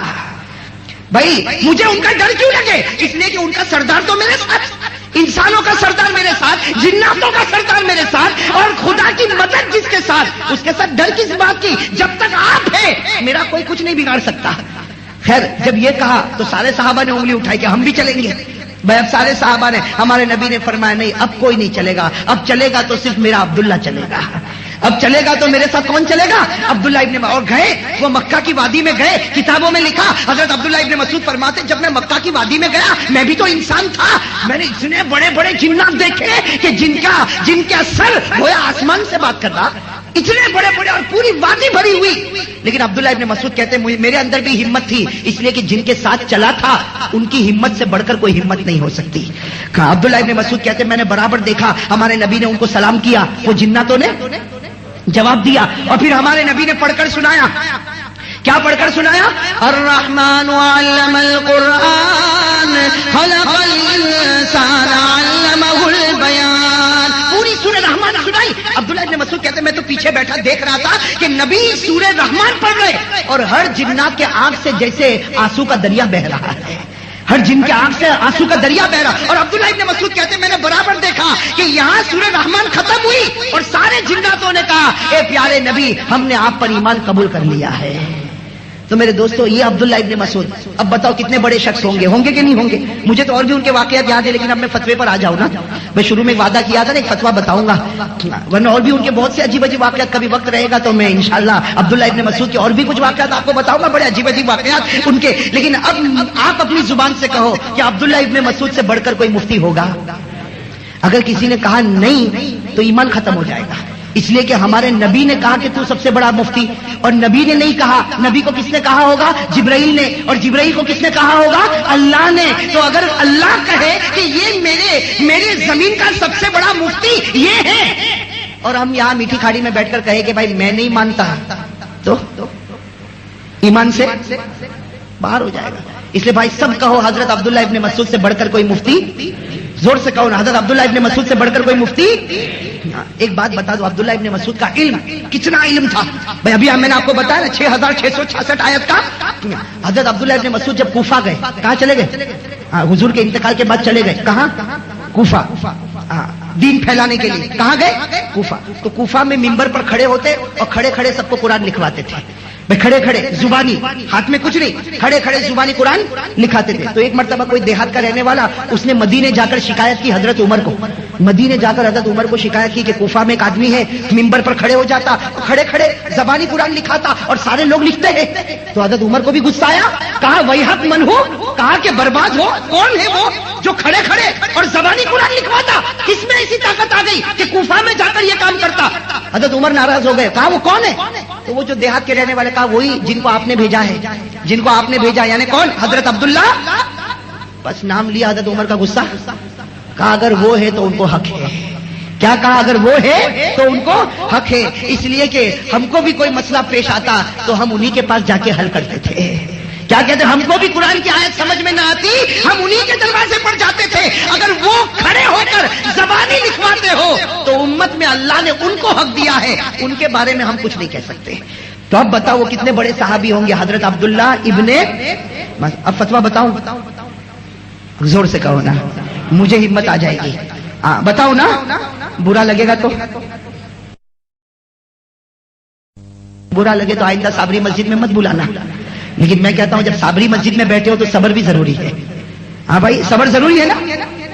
بھائی مجھے ان کا ڈر کیوں لگے؟ اس لیے کہ ان کا سردار تو میرے ساتھ، انسانوں کا سردار میرے ساتھ، جناتوں کا سردار میرے ساتھ، اور خدا کی مدد جس کے ساتھ، اس کے ساتھ ڈر کس بات کی؟ جب تک آپ ہیں میرا کوئی کچھ نہیں بگاڑ سکتا. خیر جب یہ کہا تو سارے صحابہ نے انگلی اٹھائی کہ ہم بھی چلیں گے. بھائی اب سارے صحابہ نے، ہمارے نبی نے فرمایا نہیں اب کوئی نہیں چلے گا، اب چلے گا تو صرف میرا عبداللہ چلے گا. اب چلے گا تو میرے ساتھ کون چلے گا؟ عبداللہ ابن. اور گئے وہ مکہ کی وادی میں گئے. کتابوں میں لکھا حضرت عبداللہ ابن مسعود فرماتے جب میں مکہ کی وادی میں گیا میں بھی تو انسان تھا. میں نے اتنے بڑے بڑے جنات دیکھے کہ جن کا سر گویا آسمان سے بات کر رہا، اتنے بڑے بڑے، اور پوری وادی بھری ہوئی. لیکن عبداللہ ابن مسعود کہتے ہیں میرے اندر بھی ہمت تھی، اس لیے کہ جن کے ساتھ چلا تھا ان کی ہمت سے بڑھ کر کوئی ہمت نہیں ہو سکتی. کہا عبداللہ ابن مسعود کہتے ہیں میں نے برابر دیکھا ہمارے نبی نے ان کو سلام کیا، وہ جناتوں نے جواب دیا، اور پھر ہمارے نبی نے پڑھ کر سنایا. کیا پڑھ کر سنایا؟ الرحمن علم القرآن خلق الانسان علمہ البیان. پوری سورہ رحمان سنائی. عبداللہ ابن مسعود کہتے ہیں میں تو پیچھے بیٹھا دیکھ رہا تھا کہ نبی سورہ رحمان پڑھ رہے اور ہر جنات کے آنکھ سے جیسے آنسو کا دریا بہ رہا ہے، ہر جن کے آنکھ سے آنسو کا دریا بہ رہا. اور عبداللہ ابن مسعود کہتے ہیں میں نے برابر دیکھا کہ یہاں سورہ رحمان ختم ہوئی اور سارے جناتوں نے کہا اے پیارے نبی ہم نے آپ پر ایمان قبول کر لیا ہے. تو میرے دوستو یہ عبداللہ ابن مسعود، اب بتاؤ کتنے بڑے شخص ہوں گے کہ نہیں ہوں گے؟ مجھے تو اور بھی ان کے واقعات یاد ہے، لیکن اب میں فتوے پر آ جاؤں نا. میں شروع میں وعدہ کیا تھا نا ایک فتوا بتاؤں گا، ورنہ اور بھی ان کے بہت سے عجیب عجیب واقعات. کبھی وقت رہے گا تو میں انشاءاللہ عبداللہ ابن مسعود کے اور بھی کچھ واقعات آپ کو بتاؤں گا، بڑے عجیب عجیب واقعات ان کے. لیکن اب آپ اپنی زبان سے کہو کہ عبداللہ ابن مسعود سے بڑھ کر کوئی مفتی ہوگا؟ اگر کسی نے کہا نہیں تو ایمان ختم ہو جائے گا. اس لیے کہ ہمارے نبی نے کہا کہ تو سب سے بڑا مفتی، اور نبی نے نہیں کہا. نبی کو کس نے کہا ہوگا؟ جبرائیل نے. اور جبرائیل کو کس نے کہا ہوگا؟ اللہ نے. تو اگر اللہ کہے کہ یہ میرے زمین کا سب سے بڑا مفتی یہ ہے، اور ہم یہاں میٹھی کھاڑی میں بیٹھ کر کہے کہ بھائی میں نہیں مانتا، تو ایمان سے باہر ہو جائے گا. اس لیے بھائی سب کہو حضرت عبداللہ ابن مسعود سے بڑھ کر کوئی مفتی. زور سے کہو نا، حضرت عبداللہ ابن مسعود سے بڑھ کر کوئی مفتی. ایک بات بتا دو، عبداللہ ابن مسعود کا علم کتنا علم تھا بھائی. ابھی میں نے آپ کو بتایا نا 6666 آیت کا. حضرت عبداللہ ابن مسعود جب کوفہ گئے، کہاں چلے گئے؟ حضور کے انتقال کے بعد چلے گئے. کہاں؟ کوفہ. دین پھیلانے کے لیے کہاں گئے؟ کوفہ. تو کوفہ میں ممبر پر کھڑے ہوتے اور کھڑے کھڑے سب کو قرآن لکھواتے تھے. کھڑے کھڑے زبانی، ہاتھ میں کچھ نہیں، کھڑے کھڑے زبانی قرآن لکھاتے تھے. تو ایک مرتبہ کوئی دیہات کا رہنے والا، اس نے مدینے جا کر شکایت کی حضرت عمر کو. مدینے جا کر حضرت عمر کو شکایت کی کہ کوفہ میں ایک آدمی ہے ممبر پر کھڑے ہو جاتا، کھڑے کھڑے زبانی قرآن لکھاتا اور سارے لوگ لکھتے ہیں. تو حضرت عمر کو بھی غصہ آیا. کہا ویحک من ہو، کہا کہ برباد ہو، کون ہے وہ جو کھڑے کھڑے اور زبانی قرآن لکھواتا؟ کس میں ایسی طاقت آ گئی کہ کوفہ میں جا کر یہ کام کرتا؟ حضرت عمر ناراض ہو گئے. کہا وہ کون ہے؟ تو وہ جو دیہات کے رہنے والے، کہا وہی جن کو آپ نے بھیجا ہے، جن کو آپ نے بھیجا. یعنی کون؟ حضرت عبداللہ. بس نام لیا حضرت عمر کا غصہ. کہا اگر وہ ہے تو ان کو حق ہے. کیا کہا؟ اگر وہ ہے تو ان کو حق ہے. اس لیے کہ ہم کو بھی کوئی مسئلہ پیش آتا تو ہم انہی کے پاس جا کے حل کرتے تھے. کیا کہتے؟ ہم کو بھی قرآن کی آیت سمجھ میں نہ آتی، ہم انہی کے دروازے پر جاتے تھے. اگر وہ کھڑے ہو کر زبانی لکھواتے ہو تو امت میں اللہ نے ان کو حق دیا ہے، ان کے بارے میں ہم کچھ نہیں کہہ سکتے. تو اب بتاؤ وہ کتنے بڑے صحابی ہوں گے؟ حضرت عبداللہ ابن. اب فتویٰ بتاؤں؟ زور سے کہو نا، مجھے ہمت آ جائے گی. بتاؤ نا، برا لگے گا تو برا لگے تو آئندہ صابری مسجد میں مت بلانا. لیکن میں کہتا ہوں جب صابری مسجد میں بیٹھے ہو تو صبر بھی ضروری ہے. ہاں بھائی صبر ضروری ہے نا.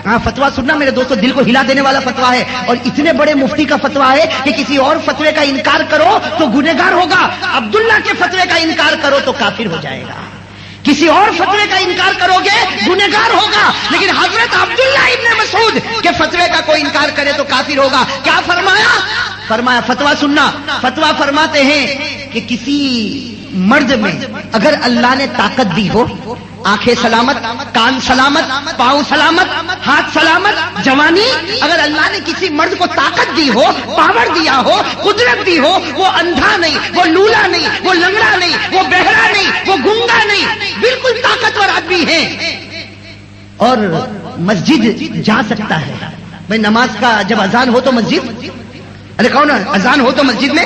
ہاں فتوا سننا میرے دوستو، دل کو ہلا دینے والا فتوا ہے، اور اتنے بڑے مفتی کا فتوا ہے کہ کسی اور فتوے کا انکار کرو تو گنہگار ہوگا، عبداللہ کے فتوے کا انکار کرو تو کافر ہو جائے گا. کسی اور فتوے کا انکار کرو گے گنہگار ہوگا، لیکن حضرت عبداللہ ابن مسعود کے فتوے کا کوئی انکار کرے تو کافر ہوگا. کیا فرمایا فتوا سننا. فتوا فرماتے ہیں کہ کسی مرد میں اگر اللہ نے طاقت دی ہو، آنکھیں سلامت، کان سلامت، پاؤں سلامت، ہاتھ سلامت، جوانی، اگر اللہ نے کسی مرد کو طاقت دی ہو، پاور دیا ہو، قدرت دی ہو، وہ اندھا نہیں، وہ لولا نہیں، وہ لنگڑا نہیں، وہ بہرا نہیں، وہ گنگا نہیں، بالکل طاقتور آدمی ہے اور مسجد جا سکتا ہے. بھائی نماز کا جب اذان ہو تو مسجد، ارے کون اذان ہو تو مسجد میں.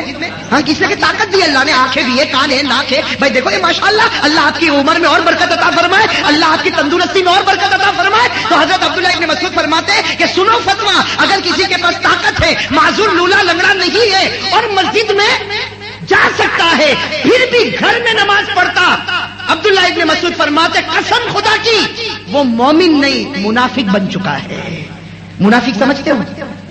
ہاں کس نے کی طاقت دی؟ اللہ نے. آنکھیں بھی ہے، کان ہے، ناک ہے. بھائی دیکھو یہ ماشاءاللہ، اللہ آپ کی عمر میں اور برکت عطا فرمائے، اللہ آپ کی تندرستی میں اور برکت عطا فرمائے. تو حضرت عبداللہ ابن مسعود فرماتے ہیں کہ سنو فتوا، اگر کسی کے پاس طاقت ہے، معذور لولا لنگڑا نہیں ہے اور مسجد میں جا سکتا ہے، پھر بھی گھر میں نماز پڑھتا، عبداللہ ابن مسعود فرماتے قسم خدا کی وہ مومن نہیں منافق بن چکا ہے. منافق سمجھتے ہو؟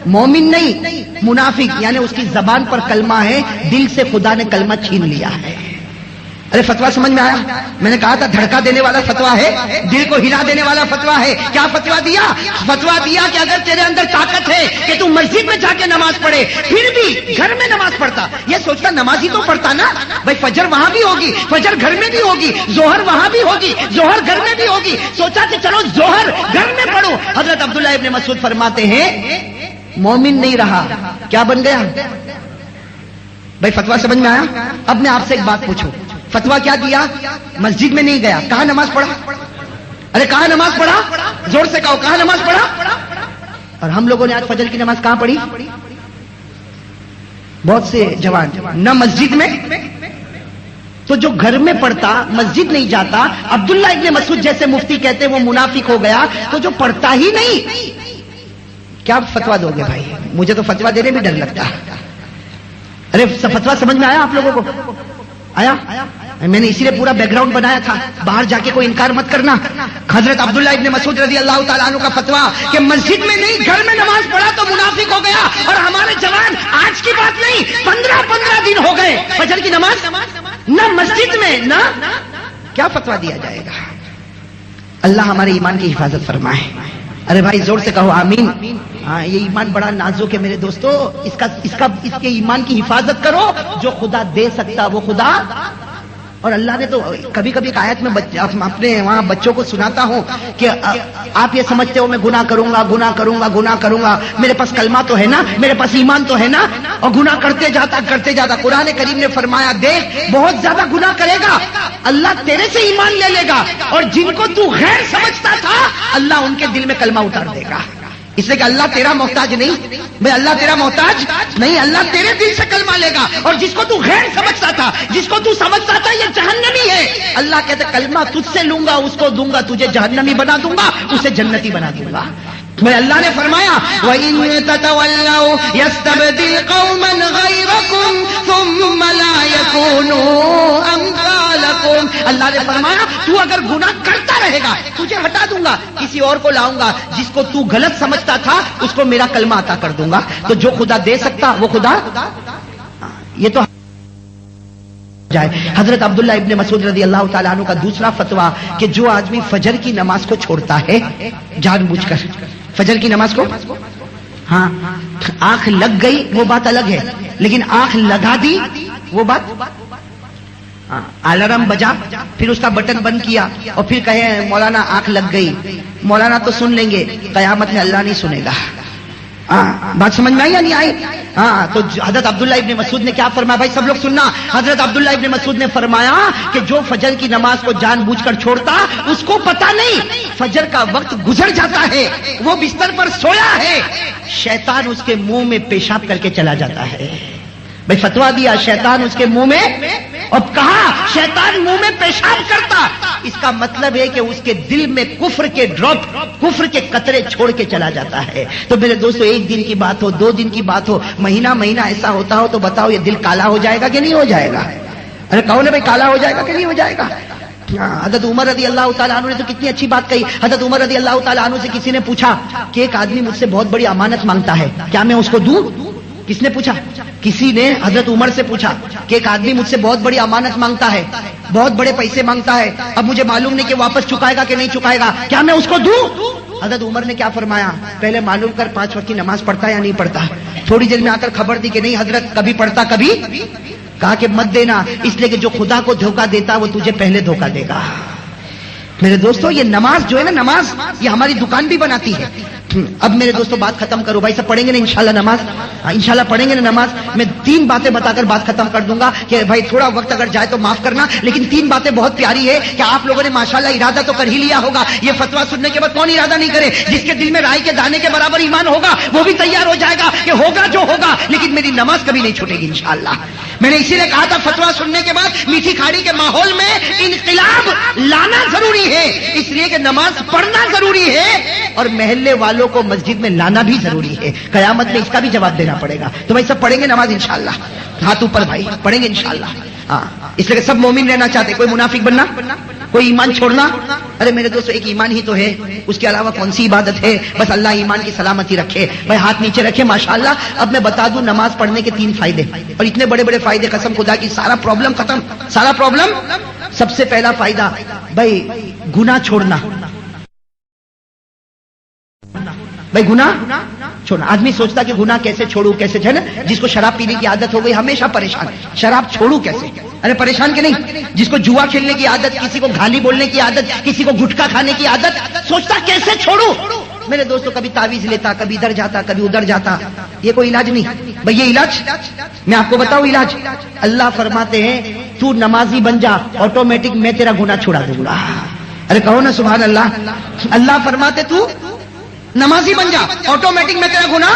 مومن نہیں منافق، یعنی اس کی زبان پر کلمہ ہے، دل سے خدا نے کلمہ چھین لیا ہے. ارے فتوا سمجھ میں آیا؟ میں نے کہا تھا دھڑکا دینے والا فتوا ہے، دل کو ہلا دینے والا فتوا ہے. کیا فتوا دیا؟ فتوا دیا کہ اگر تیرے اندر طاقت ہے کہ تو مسجد میں جا کے نماز پڑھے، پھر بھی گھر میں نماز پڑھتا. یہ سوچتا نماز ہی تو پڑھتا نا بھائی، فجر وہاں بھی ہوگی، فجر گھر میں بھی ہوگی، ظہر وہاں بھی ہوگی، ظہر گھر میں بھی ہوگی. سوچا کہ چلو ظہر گھر میں پڑھو. حضرت عبداللہ ابن مسعود فرماتے ہیں مومن نہیں رہا، کیا بن گیا؟ بھائی فتوا سمجھ میں آیا؟ اب میں آپ سے ایک بات پوچھوں، فتوا کیا دیا؟ مسجد میں نہیں گیا، کہاں نماز پڑھا؟ ارے کہاں نماز پڑھا؟ زور سے کہو کہاں نماز پڑھا؟ اور ہم لوگوں نے آج فجر کی نماز کہاں پڑھی؟ بہت سے جوان نہ مسجد میں، تو جو گھر میں پڑھتا مسجد نہیں جاتا، عبداللہ ابن مسعود جیسے مفتی کہتے وہ منافق ہو گیا. تو جو پڑھتا ہی نہیں، کیا فتوا دو گے بھائی؟ مجھے تو فتوا دینے بھی ڈر لگتا ہے. ارے فتوا سمجھ میں آیا آپ لوگوں کو؟ آیا؟ میں نے اسی لیے پورا بیک گراؤنڈ بنایا تھا، باہر جا کے کوئی انکار مت کرنا۔ حضرت عبداللہ ابن مسعود رضی اللہ تعالیٰ عنہ کا فتویٰ کہ مسجد میں نہیں گھر میں نماز پڑھا تو منافق ہو گیا، اور ہمارے جوان آج کی بات نہیں 15 دن ہو گئے فجر کی نماز نہ مسجد میں نہ، کیا فتویٰ دیا جائے گا؟ اللہ ہمارے ایمان کی حفاظت فرمائے۔ ارے بھائی زور سے کہو آمین۔ ہاں یہ ایمان بڑا نازک ہے میرے دوستو، اس کے ایمان کی حفاظت کرو۔ جو خدا دے سکتا وہ خدا، اور اللہ نے تو کبھی کبھی ایک آیت میں اپنے وہاں بچوں کو سناتا ہوں کہ آپ یہ سمجھتے ہو میں گناہ کروں گا، میرے پاس کلمہ تو ہے نا، میرے پاس ایمان تو ہے نا، اور گناہ کرتے جاتا۔ قرآن کریم نے فرمایا دیکھ بہت زیادہ گناہ کرے گا اللہ تیرے سے ایمان لے لے گا، اور جن کو تو غیر سمجھتا تھا اللہ ان کے دل میں کلمہ اتار دے گا۔ اس لیے کہ اللہ تیرا محتاج نہیں، بھائی اللہ تیرا محتاج نہیں، اللہ تیرے دل سے کلمہ لے گا، اور جس کو تو غیر سمجھتا تھا، جس کو تو سمجھتا تھا یہ جہنمی ہے، اللہ کہتے کلمہ تجھ سے لوں گا، اس کو دوں گا، تجھے جہنمی بنا دوں گا، اسے جنتی بنا دوں گا۔ میں اللہ نے فرمایا وَإِن تَتَوَلَّوْا يَسْتَبْدِلْ قَوْمًا غَيْرَكُمْ ثُمَّ لَا يَكُونُوا أَمْثَالَكُمْ۔ اللہ نے فرمایا تو اگر گناہ کرتا رہے گا تجھے ہٹا دوں گا، کسی اور کو لاؤں گا، جس کو تو غلط سمجھتا تھا اس کو میرا کلمہ عطا کر دوں گا۔ تو جو خدا دے سکتا وہ خدا، یہ تو جائے۔ حضرت عبداللہ ابن مسعود رضی اللہ تعالیٰ عنہ کا دوسرا فتویٰ کہ جو آدمی فجر کی نماز کو چھوڑتا ہے جان بوجھ کر، فجر کی نماز کو، ہاں آنکھ لگ گئی وہ بات الگ ہے، لیکن آنکھ لگا دی وہ بات، الارم بجا پھر اس کا بٹن بند کیا اور پھر کہے مولانا آنکھ لگ گئی، مولانا تو سن لیں گے، قیامت میں اللہ نہیں سنے گا۔ بات سمجھ میں آئی یا نہیں آئی؟ ہاں تو حضرت عبداللہ ابن مسعود نے کیا فرمایا؟ بھائی سب لوگ سننا، حضرت عبداللہ ابن مسعود نے فرمایا کہ جو فجر کی نماز کو جان بوجھ کر چھوڑتا اس کو پتا نہیں فجر کا وقت گزر جاتا ہے، وہ بستر پر سویا ہے، شیطان اس کے منہ میں پیشاب کر کے چلا جاتا ہے۔ بھائی فتوا دیا شیطان اس کے منہ میں، اور کہا شیطان منہ میں پیشاب کرتا، اس کا مطلب ہے کہ اس کے دل میں کفر کے ڈراپ، کفر کے قطرے چھوڑ کے چلا جاتا ہے۔ تو میرے دوستو ایک دن کی بات ہو، 2 دن کی بات ہو، مہینہ ایسا ہوتا ہو تو بتاؤ یہ دل کالا ہو جائے گا کہ نہیں ہو جائے گا؟ ارے کہو نا بھائی کالا ہو جائے گا کہ نہیں ہو جائے گا؟ حضرت عمر رضی اللہ تعالیٰ عنہ نے تو کتنی اچھی بات کہی۔ حضرت عمر رضی اللہ تعالیٰ عنہ سے کسی نے پوچھا کہ ایک آدمی مجھ سے بہت بڑی امانت مانگتا ہے، کیا میں اس کو دوں؟ کس نے پوچھا؟ کسی نے حضرت عمر سے پوچھا کہ ایک آدمی مجھ سے بہت بڑی امانت مانگتا ہے، بہت بڑے پیسے مانگتا ہے، اب مجھے معلوم نہیں کہ واپس چکائے گا کہ نہیں چکائے گا، کیا میں اس کو دوں؟ حضرت عمر نے کیا فرمایا؟ پہلے معلوم کر 5 وقت کی نماز پڑھتا ہے یا نہیں پڑھتا۔ تھوڑی دیر میں آ کر خبر دی کہ نہیں حضرت کبھی پڑھتا کبھی، کہا کہ مت دینا، اس لیے کہ جو خدا کو دھوکہ دیتا وہ تجھے پہلے دھوکہ دے گا۔ میرے دوستو یہ نماز جو ہے نا، نماز یہ ہماری دکان بھی بناتی ہے۔ اب میرے دوستو بات ختم کرو، بھائی سب پڑھیں گے نا انشاءاللہ نماز، انشاءاللہ پڑھیں گے نا نماز۔ میں 3 باتیں بتا کر بات ختم کر دوں گا کہ بھائی تھوڑا وقت اگر جائے تو معاف کرنا، لیکن 3 باتیں بہت پیاری ہے کہ آپ لوگوں نے ماشاءاللہ ارادہ تو کر ہی لیا ہوگا۔ یہ فتویٰ سننے کے بعد کون ارادہ نہیں کرے؟ جس کے دل میں رائی کے دانے کے برابر ایمان ہوگا وہ بھی تیار ہو جائے گا کہ ہوگا جو ہوگا، لیکن میری نماز کبھی نہیں چھوٹے گی انشاءاللہ۔ میں نے اسی لیے کہا تھا فتویٰ سننے کے بعد میٹھی کھاڑی کے ماحول میں انقلاب لانا ضروری ہے، اس لیے کہ نماز پڑھنا ضروری ہے اور محلے والوں کو مسجد میں لانا بھی ضروری ہے۔ قیامت میں اس کا بھی جواب دینا پڑے گا۔ تو بھائی سب پڑھیں گے نماز انشاءاللہ، ہاتھ اوپر بھائی پڑھیں گے انشاءاللہ۔ ہاں اس لیے کہ سب مومن رہنا چاہتے، کوئی منافق بننا، کوئی ایمان چھوڑنا۔ ارے میرے دوستو ایک ایمان ہی تو ہے، اس کے علاوہ کون سی عبادت ہے؟ بس اللہ ایمان کی سلامتی رکھے۔ بھائی ہاتھ نیچے رکھے ماشاءاللہ۔ اب میں بتا دوں نماز پڑھنے کے 3 فائدے، اور اتنے بڑے بڑے فائدے، قسم خدا کی سارا پرابلم ختم، سارا پرابلم۔ سب سے پہلا فائدہ بھائی گناہ چھوڑنا، بھائی گناہ چھوڑنا۔ آدمی سوچتا کہ گناہ کیسے چھوڑوں کیسے، ہے نا؟ جس کو شراب پینے کی عادت ہو گئی ہمیشہ پریشان، شراب چھوڑوں کیسے؟ ارے پریشان کہ نہیں؟ جس کو جوا کھیلنے کی عادت، کسی کو گالی بولنے کی عادت، کسی کو گٹکا کھانے کی عادت، سوچتا کیسے چھوڑوں؟ میرے دوستوں کبھی تعویذ لیتا، کبھی ادھر جاتا کبھی ادھر جاتا، یہ کوئی علاج نہیں بھئی۔ یہ علاج میں آپ کو بتاؤں، علاج اللہ فرماتے ہیں تو نمازی بن جا، آٹومیٹک میں تیرا گناہ چھڑا دوں گا۔ ارے کہو نا سبحان اللہ۔ اللہ فرماتے تو نمازی بن جا، آٹومیٹک میں تیرا گناہ۔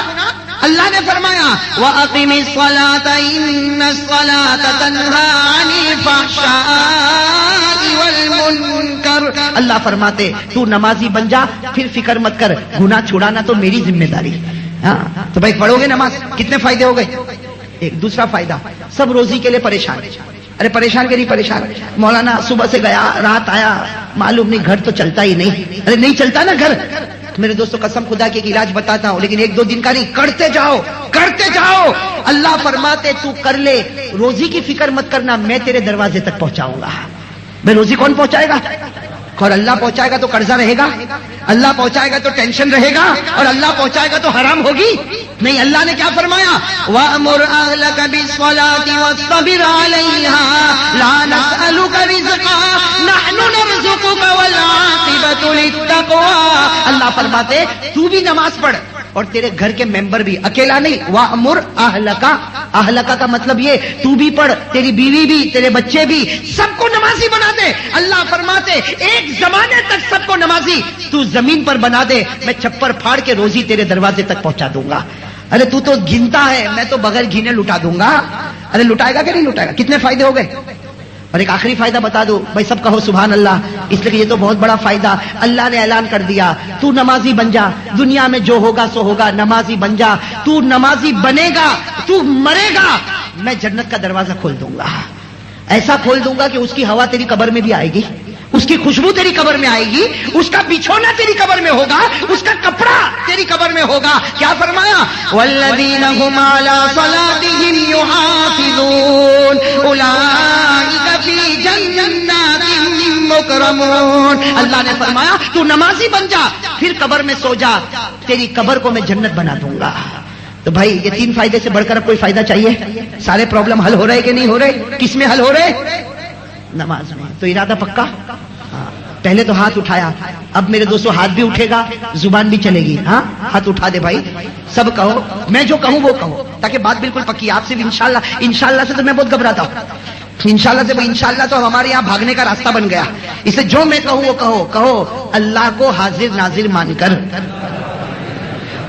اللہ نے فرمایا وَأَقِمِ الصَّلَاةَ إِنَّ الصَّلَاةَ تَنْهَى عَنِ الْفَحْشَاءِ وَالْمُنكَرِ۔ اللہ فرماتے تو نمازی بن جا، پھر فکر مت کر، گناہ چھڑانا تو میری ذمہ داری۔ ہاں تو بھائی پڑھو گے نماز، کتنے فائدے ہو گئے؟ ایک دوسرا فائدہ، سب روزی کے لیے پریشان، ارے پریشان کے نہیں پریشان، مولانا صبح سے گیا رات آیا، معلوم نہیں گھر تو چلتا ہی نہیں. ارے نہیں چلتا نا گھر. میرے دوستوں قسم خدا کی ایک علاج بتاتا ہوں، لیکن 1-2 دن کا نہیں، کرتے جاؤ کرتے جاؤ. اللہ فرماتے تو کر لے، روزی کی فکر مت کرنا، میں تیرے دروازے تک پہنچاؤں گا. میں روزی کون پہنچائے گا؟ اور اللہ پہنچائے گا تو قرضہ رہے گا، اللہ پہنچائے گا تو ٹینشن رہے گا، اور اللہ پہنچائے گا تو حرام ہوگی نہیں. اللہ نے کیا فرمایا؟ وَأْمُرْ أَهْلَكَ بِالصَّلَاةِ وَاصْطَبِرْ عَلَيْهَا لَا نَسْأَلُكَ رِزْقًا نَحْنُ نَرْزُقُكَ وَالْعَاقِبَةُ لِلتَّقْوَىٰ. اللہ فرماتے تو بھی نماز پڑھ اور تیرے گھر کے ممبر بھی، اکیلا نہیں. وَأْمُرْ أَهْلَكَ، اہلکا کا مطلب یہ تو بھی پڑھ، تیری بیوی بھی، تیرے بچے بھی، سب کو نمازی بنا دے. اللہ فرماتے ایک زمانے تک سب کو نمازی تو زمین پر بنا دے، میں چھپر پھاڑ کے روزی تیرے دروازے تک پہنچا دوں گا. ارے تو گنتا ہے، میں تو بغیر گھینے لٹا دوں گا. ارے لٹائے گا کہ نہیں لٹائے گا؟ کتنے فائدے ہو گئے؟ اور ایک آخری فائدہ بتا دو بھائی، سب کہو سبحان اللہ، اس لیے کہ یہ تو بہت بڑا فائدہ. اللہ نے اعلان کر دیا تو نمازی بن جا، دنیا میں جو ہوگا سو ہوگا، نمازی بن جا. تو نمازی بنے گا، تو مرے گا، میں جنت کا دروازہ کھول دوں گا. ایسا کھول دوں گا کہ اس کی ہوا تیری قبر میں بھی آئے گی، اس کی خوشبو تیری قبر میں آئے گی، اس کا بچھونا تیری قبر میں ہوگا، اس کا کپڑا تیری قبر میں ہوگا. کیا فرمایا؟ والذین هم علی صلاتهم یحافظون اولئک فی جنات مکرمون. اللہ نے فرمایا تو نمازی بن جا، پھر قبر میں سو جا، تیری قبر کو میں جنت بنا دوں گا. تو بھائی یہ 3 فائدے سے بڑھ کر اب کوئی فائدہ چاہیے؟ سارے پرابلم حل ہو رہے کہ نہیں ہو رہے؟ کس میں حل ہو رہے؟ نماز میں. تو ارادہ پکا؟ پہلے تو ہاتھ اٹھایا، اب میرے دوستو ہاتھ بھی اٹھے گا، زبان بھی چلے گی. ہاں ہاتھ اٹھا دے بھائی، سب کہو، میں جو کہوں وہ کہو، تاکہ بات بالکل پکی. آپ سے بھی انشاءاللہ، انشاءاللہ سے تو میں بہت گھبراتا ہوں. انشاءاللہ سے انشاءاللہ تو ہمارے یہاں بھاگنے کا راستہ بن گیا. اس لیے جو میں کہوں وہ کہو. کہو اللہ کو حاضر ناظر مان کر،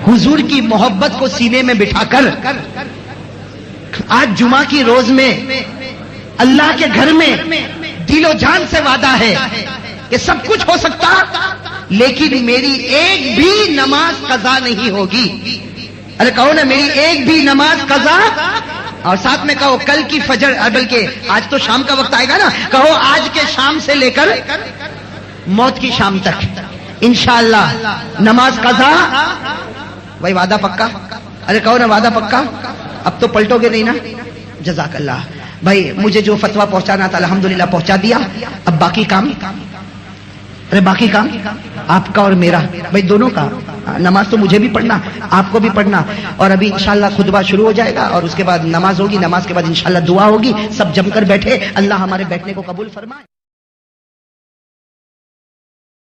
حضور کی محبت کو سینے میں بٹھا کر، آج جمعہ کی روز میں اللہ کے گھر میں دل و جان سے وعدہ ہے کہ سب کچھ ہو سکتا لیکن میری ایک بھی نماز قضا نہیں ہوگی. ارے کہو نا میری ایک بھی نماز قضا، اور ساتھ میں کہو کل کی فجر، بلکہ آج تو شام کا وقت آئے گا نا، کہو آج کے شام سے لے کر موت کی شام تک انشاءاللہ نماز قضا. بھائی وعدہ پکا؟ ارے کہو نا وعدہ پکا؟ اب تو پلٹو گے نہیں نا؟ جزاک اللہ. بھائی مجھے جو فتویٰ پہنچانا تھا الحمدللہ پہنچا دیا. اب باقی کام، ارے باقی کام آپ کا اور میرا، بھائی دونوں کا. نماز تو مجھے بھی پڑھنا، آپ کو بھی پڑھنا، اور ابھی انشاءاللہ خطبہ شروع ہو جائے گا اور اس کے بعد نماز ہوگی، نماز کے بعد انشاءاللہ دعا ہوگی. سب جم کر بیٹھے، اللہ ہمارے بیٹھنے کو قبول فرمائے.